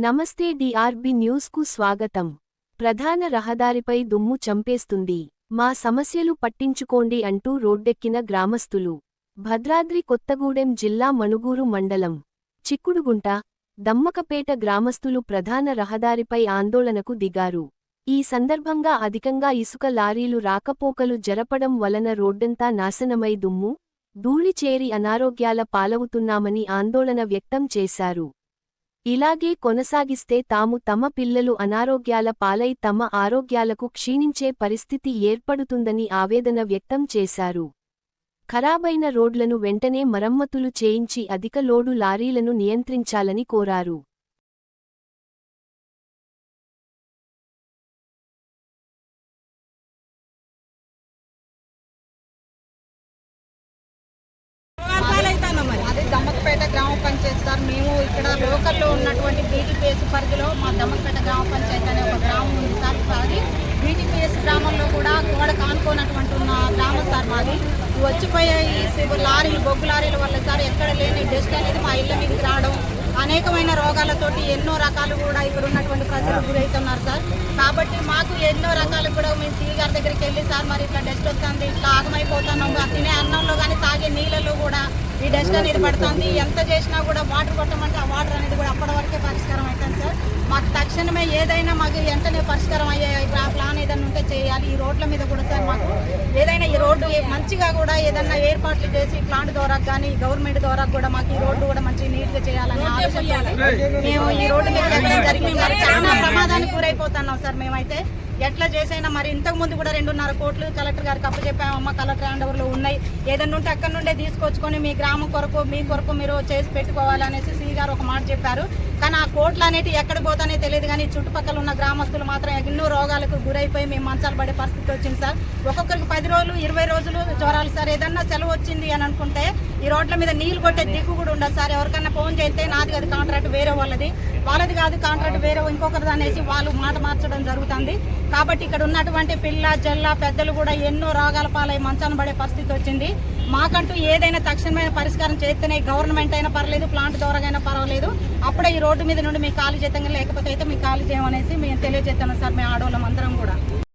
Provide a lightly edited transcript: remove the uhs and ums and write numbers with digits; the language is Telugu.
నమస్తే డిఆర్బి న్యూస్ కు స్వాగతం. ప్రధాన రహదారిపై దుమ్ము చంపేస్తుంది, మా సమస్యలు పట్టించుకోండి అంటూ రోడ్డెక్కిన గ్రామస్తులు. భద్రాద్రి కొత్తగూడెం జిల్లా మణుగూరు మండలం చిక్కుడుగుంట, దమ్మకపేట గ్రామస్తులు ప్రధాన రహదారిపై ఆందోళనకు దిగారు. ఈ సందర్భంగా అధికంగా ఇసుక లారీలు రాకపోకలు జరపడం వలన రోడ్డంతా నాశనమై దుమ్ము, ధూళి చేరి అనారోగ్యాల పాలవుతున్నామని ఆందోళన వ్యక్తం చేశారు. ఇలాగే కొనసాగిస్తే తాము తమ పిల్లలు అనారోగ్యాల పాలై తమ ఆరోగ్యాలకు క్షీణించే పరిస్థితి ఏర్పడుతుందని ఆవేదన వ్యక్తం చేశారు. ఖరాబైన రోడ్లను వెంటనే మరమ్మతులు చేయించి అధిక లోడు లారీలను నియంత్రించాలని కోరారు. అది దమ్మకపేట గ్రామ పంచాయతీ సార్. మేము ఇక్కడ లోకల్లో ఉన్నటువంటి బీటీపీఎస్ పరిధిలో మా దమ్మకపేట గ్రామ పంచాయతీ అనే ఒక గ్రామం ఉంది సార్. అది బీటీపీఎస్ గ్రామంలో కూడా గోడ కానుకోనటువంటి ఉన్న గ్రామం సార్ మాది. వచ్చిపోయే ఈ లారీలు, బొగ్గు లారీల వల్ల సార్ ఎక్కడ లేని డస్ట్ అనేది మా ఇళ్ళ మీదకి రావడం, అనేకమైన రోగాలతోటి ఎన్నో రకాలు కూడా ఇక్కడ ఉన్నటువంటి ప్రజలు గురవుతున్నారు సార్. కాబట్టి మాకు ఎన్నో రకాలు కూడా మేము సీ గారి దగ్గరికి వెళ్ళి సార్ మరి ఇట్లా డస్ట్ వస్తుంది, ఇట్లా ఆగమైపోతున్నాము, తినే అన్నంలో కానీ తాగే నీళ్ళలో కూడా ఈ డస్ట్ అనేది పడుతుంది. ఎంత చేసినా కూడా వాటర్ కొట్టమంటే ఆ వాటర్ అనేది కూడా అప్పటి వరకే పరిష్కారం అవుతుంది సార్. మాకు తక్షణమే ఏదైనా మాకు వెంటనే పరిష్కారం అయ్యే ప్లాన్ ఏదైనా ఉంటే చేయాలి. ఈ రోడ్ల మీద కూడా సార్ మాకు ఏదైనా ఈ రోడ్డు మంచిగా కూడా ఏదైనా ఏర్పాట్లు చేసి ప్లాంట్ ద్వారా కానీ గవర్నమెంట్ ద్వారా కూడా మాకు ఈ రోడ్డు కూడా మంచిగా నీట్గా చేయాలని ఆలోచన మేము ఈ రోడ్డు మీద వెళ్ళడం జరిగింది సార్. చాలా ప్రమాదానికి గురైపోతున్నాం సార్. మేమైతే ఎట్లా చేసైనా మరి ఇంతకుముందు కూడా 2.5 కోట్లు కలెక్టర్ గారికి అప్పచెప్పామమ్మ, కలెక్టర్ హ్యాండ్ ఓవర్లో ఉన్నాయి. ఏదన్నా ఉంటే అక్కడ నుండే తీసుకొచ్చుకొని మీ గ్రామం కొరకు మీ కొరకు మీరు చేసి పెట్టుకోవాలనేసి సీ గారు ఒక మాట చెప్పారు. కానీ ఆ కోట్లు అనేవి ఎక్కడ పోతానే తెలియదు. కానీ చుట్టుపక్కల ఉన్న గ్రామస్తులు మాత్రం ఎన్నో రోగాలకు గురైపోయి మేము మంచాలు పడే పరిస్థితి వచ్చింది సార్. ఒక్కొక్కరికి 10 రోజులు 20 రోజులు జ్వరాలు సార్. ఏదన్నా సెలవు వచ్చింది అని అనుకుంటే ఈ రోడ్ల మీద నీళ్లు కొట్టే దిక్కు కూడా ఉండదు సార్. ఎవరికన్నా ఫోన్ చేస్తే నాది కాదు కాంట్రాక్ట్ వేరే వాళ్ళది కాదు కాంట్రాక్ట్ వేరే ఇంకొకరిది అనేసి వాళ్ళు మాట మార్చడం జరుగుతుంది. కాబట్టి ఇక్కడ ఉన్నటువంటి పిల్ల జల్ల పెద్దలు కూడా ఎన్నో రోగాల పాలై మంచాన పడే పరిస్థితి వచ్చింది. మాకంటూ ఏదైనా తక్షణమైన పరిష్కారం చేస్తేనే గవర్నమెంట్ అయినా పర్లేదు, ప్లాంట్ ద్వారా అయినా పర్వాలేదు, అప్పుడే ఈ రోడ్డు మీద నుండి మీ ఖాళీ చేతంగా లేకపోతే అయితే మీ ఖాళీ చేయమనేసి మేము తెలియజేస్తున్నాం సార్. మేము ఆడవాళ్ళం అందరం కూడా